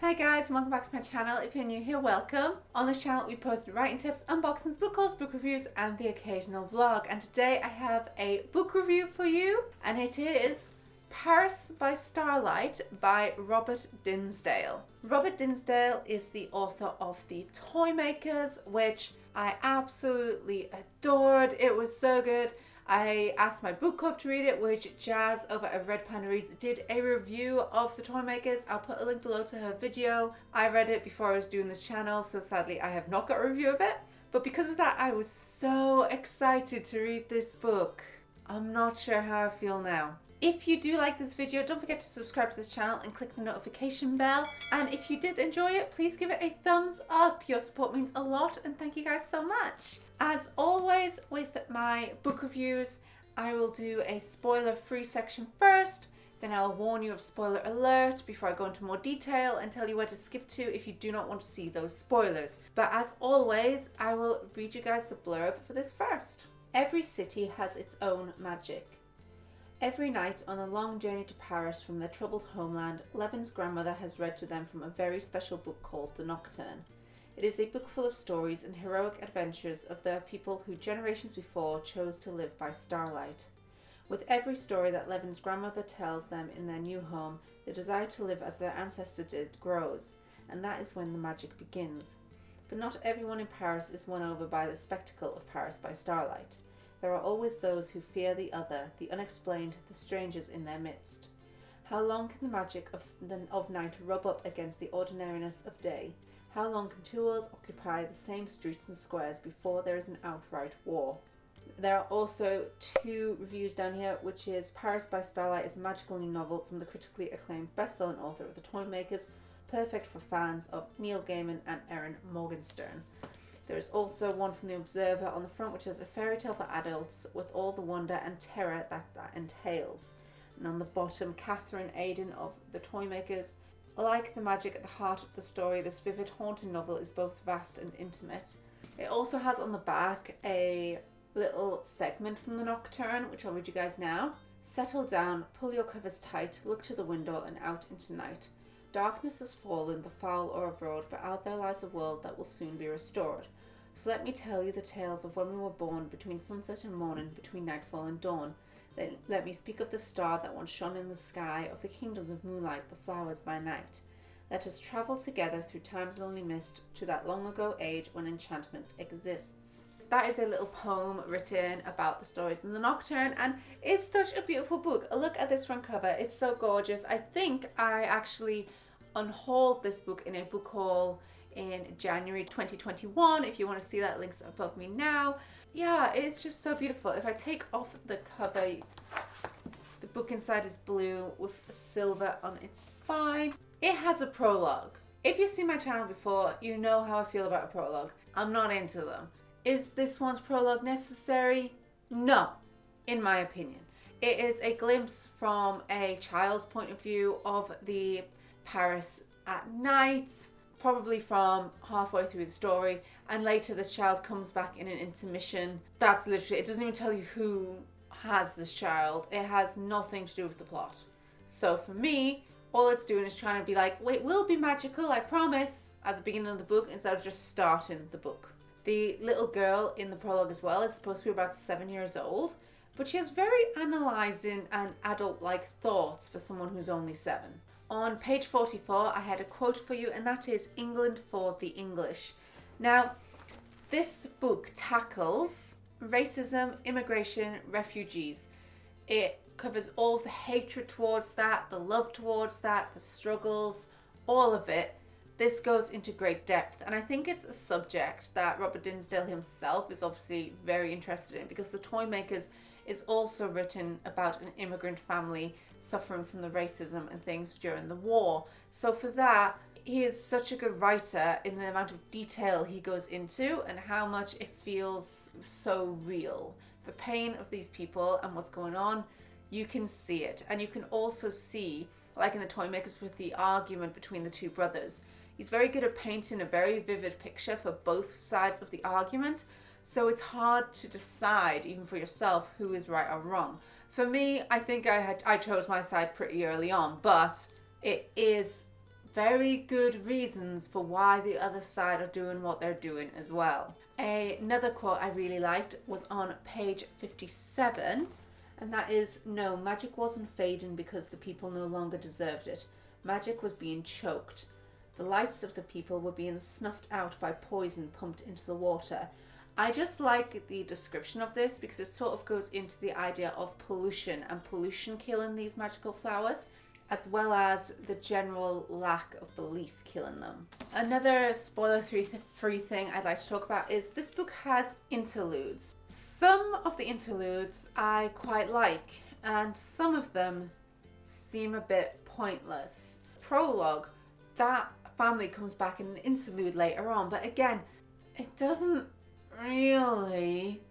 Hi guys, and welcome back to my channel. If you're new here, welcome. On this channel we post writing tips, unboxings, book hauls, book reviews and the occasional vlog. And today I have a book review for you, and it is Paris by Starlight by Robert Dinsdale. Robert Dinsdale is the author of The Toymakers, which I absolutely adored. It was so good. I asked my book club to read it, which Jazz over at Red Panda Reads did a review of The Toymakers. I'll put a link below to her video. I read it before I was doing this channel, so sadly I have not got a review of it. But because of that, I was so excited to read this book. I'm not sure how I feel now. If you do like this video, don't forget to subscribe to this channel and click the notification bell. And if you did enjoy it, please give it a thumbs up. Your support means a lot, and thank you guys so much. As always with my book reviews, I will do a spoiler-free section first, then I'll warn you of spoiler alert before I go into more detail and tell you where to skip to if you do not want to see those spoilers. But as always, I will read you guys the blurb for this first. Every city has its own magic. Every night on a long journey to Paris from their troubled homeland, Levin's grandmother has read to them from a very special book called The Nocturne. It is a book full of stories and heroic adventures of the people who generations before chose to live by starlight. With every story that Levin's grandmother tells them in their new home, the desire to live as their ancestors did grows, and that is when the magic begins. But not everyone in Paris is won over by the spectacle of Paris by starlight. There are always those who fear the other, the unexplained, the strangers in their midst. How long can the magic of night rub up against the ordinariness of day? How long can two worlds occupy the same streets and squares before there is an outright war? There are also two reviews down here, which is Paris by Starlight is a magical new novel from the critically acclaimed best-selling author of The Toymakers, perfect for fans of Neil Gaiman and Erin Morgenstern. There is also one from The Observer on the front, which is a fairy tale for adults with all the wonder and terror that entails. And on the bottom, Catherine Aiden of The Toymakers. Like the magic at the heart of the story, this vivid, haunting novel is both vast and intimate. It also has on the back a little segment from The Nocturne, which I'll read you guys now. Settle down, pull your covers tight, look to the window and out into night. Darkness has fallen, the foul are abroad, but out there lies a world that will soon be restored. So let me tell you the tales of when we were born, between sunset and morning, between nightfall and dawn. Then let me speak of the star that once shone in the sky, of the kingdoms of moonlight, the flowers by night. Let us travel together through time's lonely mist to that long ago age when enchantment exists. That is a little poem written about the stories in The Nocturne, and it's such a beautiful book. A look at this front cover, it's so gorgeous. I think I actually unhauled this book in a book haul in January 2021. If you want to see that, link's above me now. Yeah, it's just so beautiful. If I take off the cover, the book inside is blue with silver on its spine. It has a prologue. If you've seen my channel before, you know how I feel about a prologue. I'm not into them. Is this one's prologue necessary? No, in my opinion. It is a glimpse from a child's point of view of the Paris at night, probably from halfway through the story, and later this child comes back in an intermission. That's literally, it doesn't even tell you who has this child. It has nothing to do with the plot. So for me, all it's doing is trying to be like, wait, we'll be magical, I promise, at the beginning of the book, instead of just starting the book. The little girl in the prologue as well is supposed to be about 7 years old, but she has very analysing and adult-like thoughts for someone who's only 7. On page 44, I had a quote for you, and that is England for the English. Now, this book tackles racism, immigration, refugees. It covers all the hatred towards that, the love towards that, the struggles, all of it. This goes into great depth, and I think it's a subject that Robert Dinsdale himself is obviously very interested in, because The Toymakers is also written about an immigrant family suffering from the racism and things during the war. So for that, he is such a good writer in the amount of detail he goes into and how much it feels so real. The pain of these people and what's going on, you can see it. And you can also see, like in The Toymakers with the argument between the two brothers, he's very good at painting a very vivid picture for both sides of the argument. So it's hard to decide, even for yourself, who is right or wrong. For me, I think I chose my side pretty early on, but it is very good reasons for why the other side are doing what they're doing as well. Another quote I really liked was on page 57, and that is, "No, magic wasn't fading because the people no longer deserved it. Magic was being choked. The lights of the people were being snuffed out by poison pumped into the water." I just like the description of this because it sort of goes into the idea of pollution and pollution killing these magical flowers, as well as the general lack of belief killing them. Another spoiler-free thing I'd like to talk about is this book has interludes. Some of the interludes I quite like, and some of them seem a bit pointless. Prologue, that family comes back in an interlude later on, but again, it doesn't really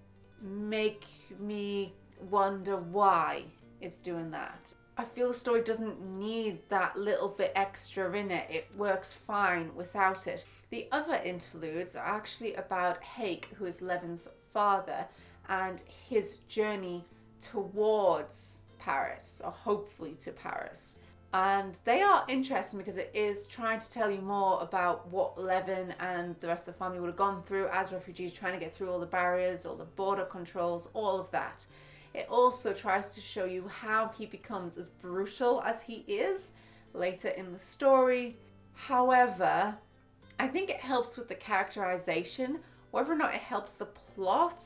make me wonder why it's doing that. I feel the story doesn't need that little bit extra in it. It works fine without it. The other interludes are actually about Hake, who is Levin's father, and his journey towards Paris, or hopefully to Paris. And they are interesting because it is trying to tell you more about what Levin and the rest of the family would have gone through as refugees, trying to get through all the barriers, all the border controls, all of that. It also tries to show you how he becomes as brutal as he is later in the story. However, I think it helps with the characterization. Whether or not it helps the plot,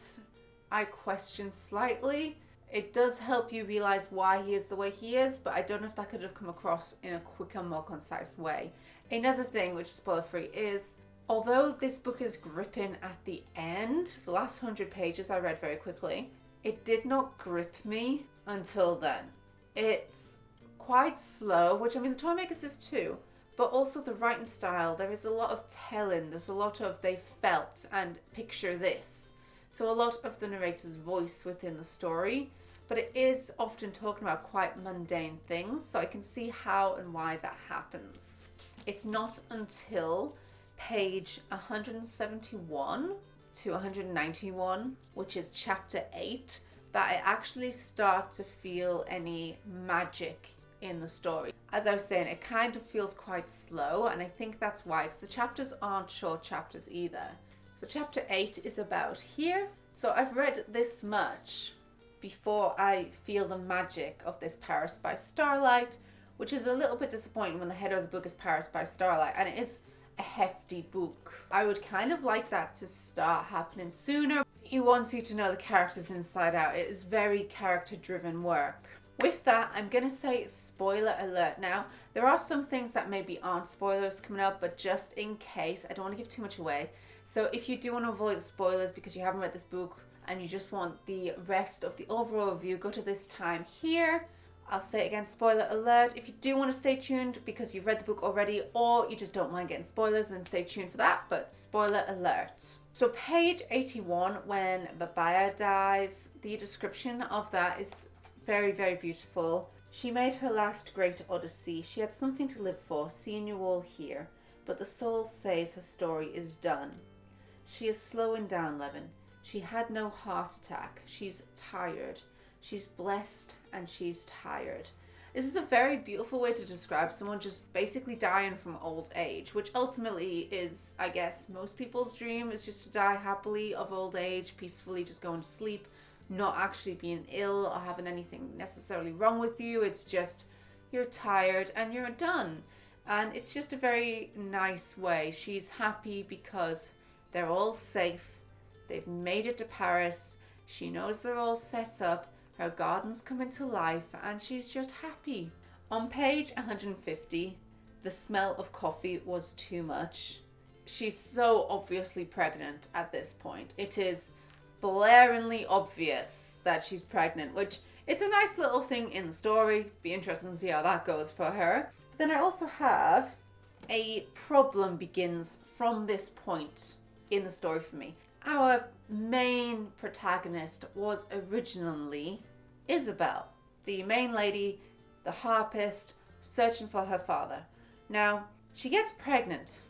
I question slightly. It does help you realize why he is the way he is, but I don't know if that could have come across in a quicker, more concise way. Another thing, which is spoiler-free, is although this book is gripping at the end, the last 100 pages I read very quickly, it did not grip me until then. It's quite slow, which I mean the Toy Makers is too, but also the writing style, there is a lot of telling, there's a lot of they felt and picture this. So a lot of the narrator's voice within the story, but it is often talking about quite mundane things, so I can see how and why that happens. It's not until page 171 to 191, which is chapter 8, that I actually start to feel any magic in the story. As I was saying, it kind of feels quite slow, and I think that's why, because the chapters aren't short chapters either. So chapter 8 is about here. So I've read this much before I feel the magic of this Paris by Starlight, which is a little bit disappointing when the header of the book is Paris by Starlight, and it is a hefty book. I would kind of like that to start happening sooner. He wants you to know the characters inside out. It is very character-driven work. With that, I'm going to say spoiler alert now. There are some things that maybe aren't spoilers coming up, but just in case, I don't want to give too much away. So if you do want to avoid spoilers because you haven't read this book and you just want the rest of the overall review, go to this time here. I'll say it again, spoiler alert. If you do want to stay tuned because you've read the book already or you just don't mind getting spoilers, then stay tuned for that, but spoiler alert. So page 81, when Babaya dies, the description of that is very, very beautiful. She made her last great odyssey. She had something to live for, seeing you all here. But the soul says her story is done. She is slowing down, Levin. She had no heart attack. She's tired. She's blessed and she's tired. This is a very beautiful way to describe someone just basically dying from old age, which ultimately is, I guess, most people's dream is just to die happily of old age, peacefully, just going to sleep, not actually being ill or having anything necessarily wrong with you. It's just you're tired and you're done. And it's just a very nice way. She's happy because they're all safe. They've made it to Paris. She knows they're all set up. Her garden's coming to life and she's just happy. On page 150, the smell of coffee was too much. She's so obviously pregnant at this point. It is blaringly obvious that she's pregnant, which it's a nice little thing in the story. Be interesting to see how that goes for her. But then I also have a problem begins from this point in the story for me. Our main protagonist was originally Isabel, the main lady, the harpist, searching for her father. Now, she gets pregnant,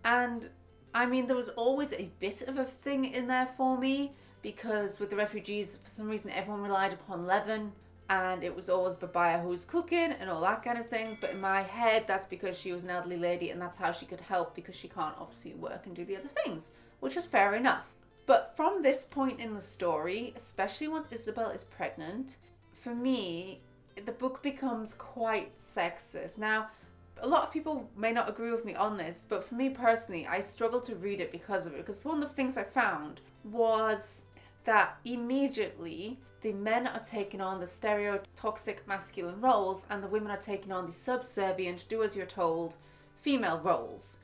and I mean, there was always a bit of a thing in there for me, because with the refugees, for some reason, everyone relied upon Levin and it was always Babaya who was cooking and all that kind of things. But in my head, that's because she was an elderly lady and that's how she could help, because she can't obviously work and do the other things, which is fair enough. But from this point in the story, especially once Isabel is pregnant, for me, the book becomes quite sexist. Now, a lot of people may not agree with me on this, but for me personally, I struggle to read it because of it. Because one of the things I found was that immediately the men are taking on the stereotoxic masculine roles and the women are taking on the subservient, do as you're told, female roles,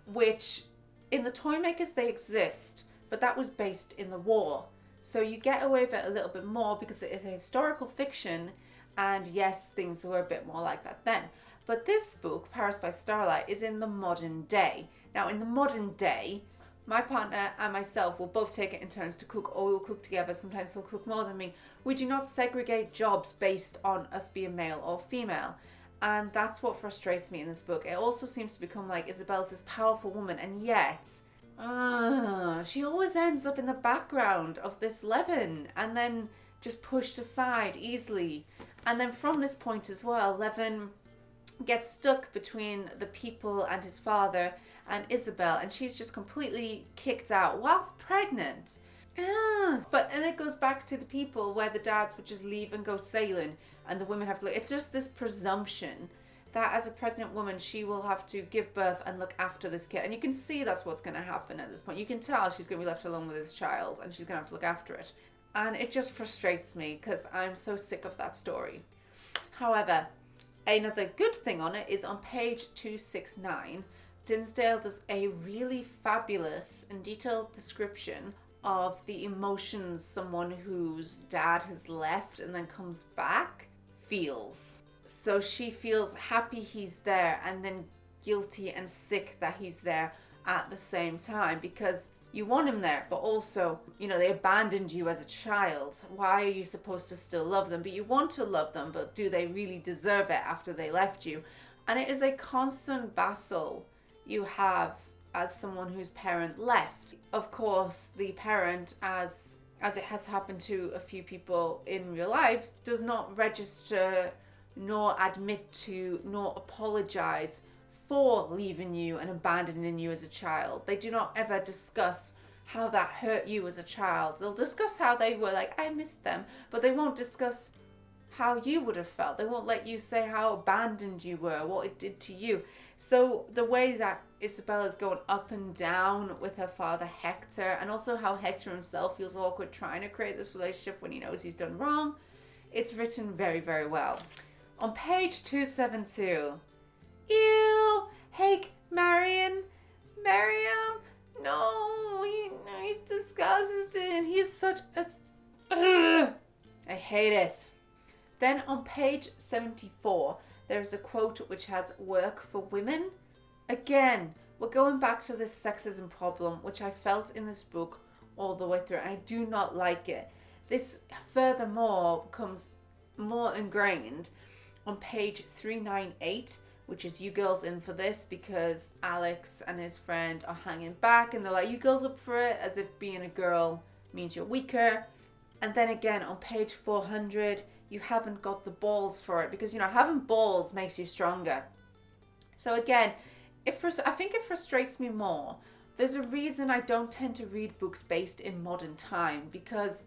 which in the Toymakers they exist, but that was based in the war. So you get away with it a little bit more because it is a historical fiction, and yes, things were a bit more like that then. But this book, Paris by Starlight, is in the modern day. Now, in the modern day, my partner and myself will both take it in turns to cook, or we'll cook together. Sometimes he'll cook more than me. We do not segregate jobs based on us being male or female. And that's what frustrates me in this book. It also seems to become like Isabel's this powerful woman, and yet she always ends up in the background of this Levin and then just pushed aside easily. And then from this point as well, Levin gets stuck between the people and his father and Isabel, and she's just completely kicked out whilst pregnant. And it goes back to the people where the dads would just leave and go sailing and the women have to look. It's just this presumption that as a pregnant woman she will have to give birth and look after this kid, and you can see that's what's going to happen at this point. You can tell she's going to be left alone with this child and she's going to have to look after it, and it just frustrates me because I'm so sick of that story. However, another good thing on it is on page 269, Dinsdale does a really fabulous and detailed description of the emotions someone whose dad has left and then comes back feels. So she feels happy he's there and then guilty and sick that he's there at the same time, because you want him there, but also, they abandoned you as a child. Why are you supposed to still love them? But you want to love them, but do they really deserve it after they left you? And it is a constant battle you have as someone whose parent left. Of course, the parent, as it has happened to a few people in real life, does not register nor admit to nor apologize for leaving you and abandoning you as a child. They do not ever discuss how that hurt you as a child. They'll discuss how they were like, I missed them, but they won't discuss how you would have felt. They won't let you say how abandoned you were, what it did to you. So the way that Isabella's going up and down with her father Hector, and also how Hector himself feels awkward trying to create this relationship when he knows he's done wrong, it's written very, very well. On page 272, ew, hey, Miriam, no, he's disgusting. He's such a... I hate it. Then on page 74, there's a quote which has work for women. Again, we're going back to this sexism problem, which I felt in this book all the way through. I do not like it. This, furthermore, becomes more ingrained on page 398, which is you girls in for this, because Alex and his friend are hanging back and they're like, you girls up for it, as if being a girl means you're weaker. And then again on page 400, you haven't got the balls for it, because having balls makes you stronger. So again, I think it frustrates me more. There's a reason I don't tend to read books based in modern time, because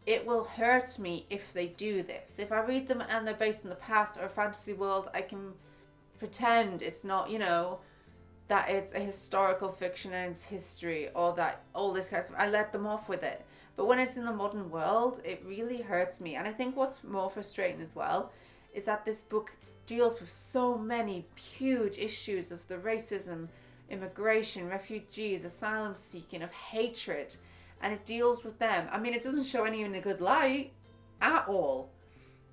it will hurt me if they do this. If I read them and they're based in the past or a fantasy world, I can pretend it's not, that it's a historical fiction and it's history, or that all this kind of stuff. I let them off with it. But when it's in the modern world, it really hurts me. And I think what's more frustrating as well is that this book deals with so many huge issues of the racism, immigration, refugees, asylum seeking, of hatred. And it deals with them. I mean, it doesn't show any in a good light at all,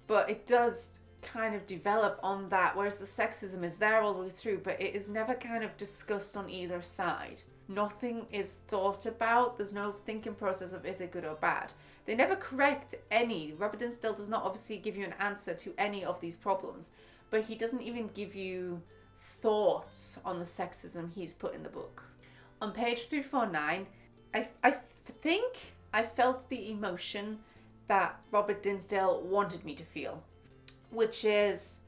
but it does kind of develop on that, whereas the sexism is there all the way through, but it is never kind of discussed on either side. Nothing is thought about. There's no thinking process of is it good or bad. They never correct any. Robert Dinsdale does not obviously give you an answer to any of these problems, but he doesn't even give you thoughts on the sexism he's put in the book. On page 349, I think I felt the emotion that Robert Dinsdale wanted me to feel, which is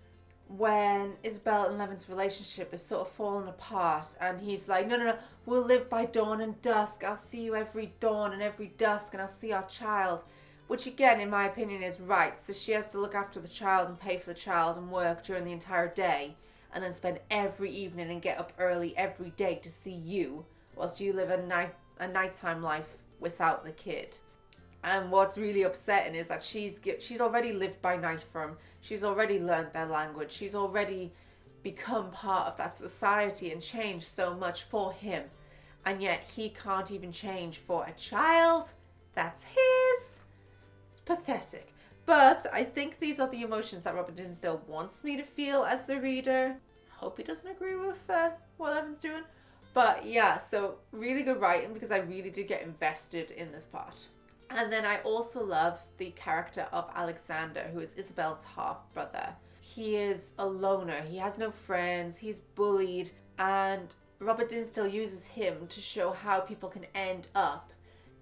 when Isabel and Levin's relationship is sort of falling apart, and he's like, no, we'll live by dawn and dusk. I'll see you every dawn and every dusk, and I'll see our child. Which again, in my opinion, is right. So she has to look after the child and pay for the child and work during the entire day, and then spend every evening and get up early every day to see you, whilst you live a nighttime life without the kid. And what's really upsetting is that she's already lived by night for him. She's already learned their language. She's already become part of that society and changed so much for him. And yet he can't even change for a child that's his. It's pathetic. But I think these are the emotions that Robert Dinsdale wants me to feel as the reader. Hope he doesn't agree with what Evan's doing. But yeah, so really good writing, because I really did get invested in this part. And then I also love the character of Alexander, who is Isabel's half-brother. He is a loner. He has no friends. He's bullied. And Robert Dinsdale uses him to show how people can end up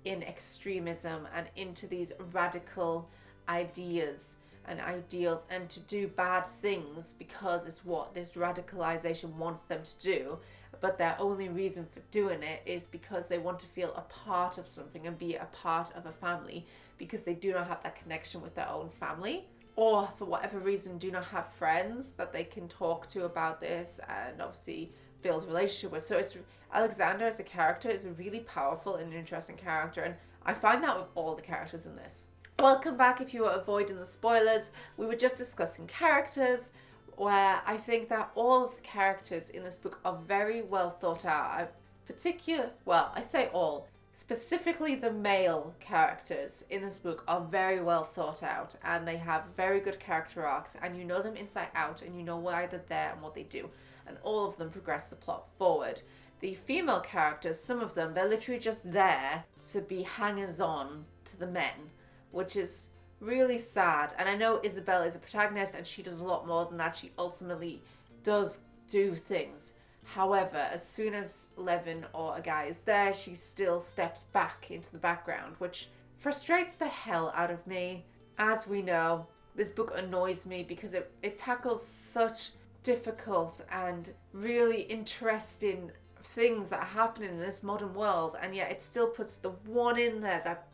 in extremism and into these radical ideas and ideals, and to do bad things because it's what this radicalization wants them to do. But their only reason for doing it is because they want to feel a part of something and be a part of a family, because they do not have that connection with their own family, or for whatever reason do not have friends that they can talk to about this and obviously build a relationship with. So it's Alexander as a character is a really powerful and interesting character, and I find that with all the characters in this. Welcome back. If you were avoiding the spoilers, we were just discussing characters, where I think that all of the characters in this book are very well thought out. I say all, specifically the male characters in this book are very well thought out, and they have very good character arcs, and you know them inside out, and you know why they're there and what they do, and all of them progress the plot forward. The female characters, some of them, they're literally just there to be hangers-on to the men, which is really sad. And I know Isabel is a protagonist and she does a lot more than that. She ultimately does do things. However, as soon as Levin or a guy is there, she still steps back into the background, which frustrates the hell out of me. As we know, this book annoys me because it tackles such difficult and really interesting things that are happening in this modern world, and yet it still puts the one in there that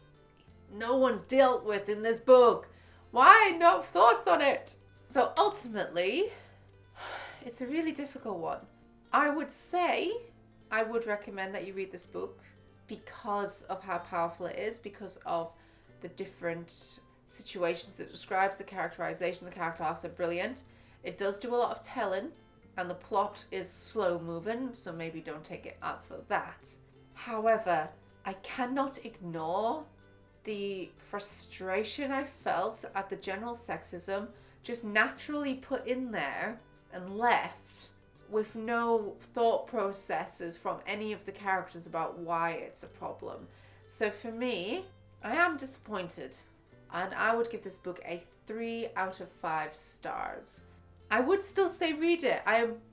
no one's dealt with in this book. Why? No thoughts on it. So ultimately, it's a really difficult one. I would say I would recommend that you read this book because of how powerful it is, because of the different situations it describes, the characterization, the character arcs are brilliant. It does do a lot of telling, and the plot is slow moving, so maybe don't take it up for that. However, I cannot ignore the frustration I felt at the general sexism just naturally put in there and left with no thought processes from any of the characters about why it's a problem. So for me, I am disappointed, and I would give this book a 3 out of 5 stars. I would still say read it.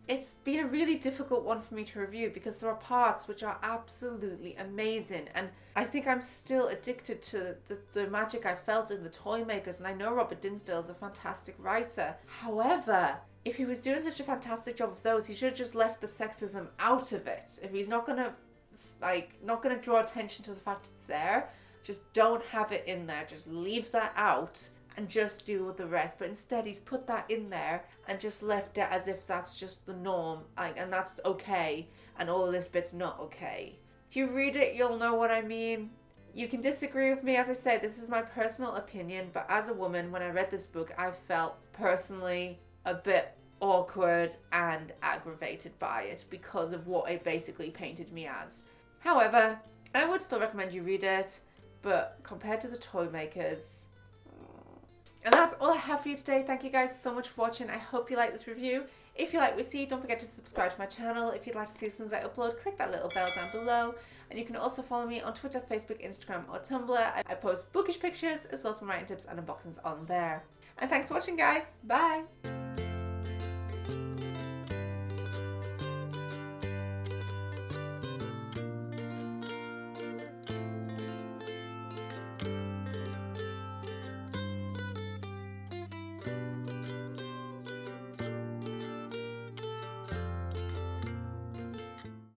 It's been a really difficult one for me to review because there are parts which are absolutely amazing, and I think I'm still addicted to the magic I felt in The Toymakers, and I know Robert Dinsdale is a fantastic writer. However, if he was doing such a fantastic job of those, he should have just left the sexism out of it. If he's not gonna draw attention to the fact it's there, just don't have it in there. Just leave that out and just deal with the rest. But instead he's put that in there and just left it as if that's just the norm, and that's okay, and all of this bit's not okay. If you read it, you'll know what I mean. You can disagree with me. As I say, this is my personal opinion, but as a woman, when I read this book, I felt personally a bit awkward and aggravated by it because of what it basically painted me as. However, I would still recommend you read it, but compared to The Toymakers. And that's all I have for you today. Thank you guys so much for watching. I hope you like this review. If you like what you see, don't forget to subscribe to my channel. If you'd like to see as soon as I upload, click that little bell down below. And you can also follow me on Twitter, Facebook, Instagram, or Tumblr. I post bookish pictures as well as my writing tips and unboxings on there. And thanks for watching, guys. Bye!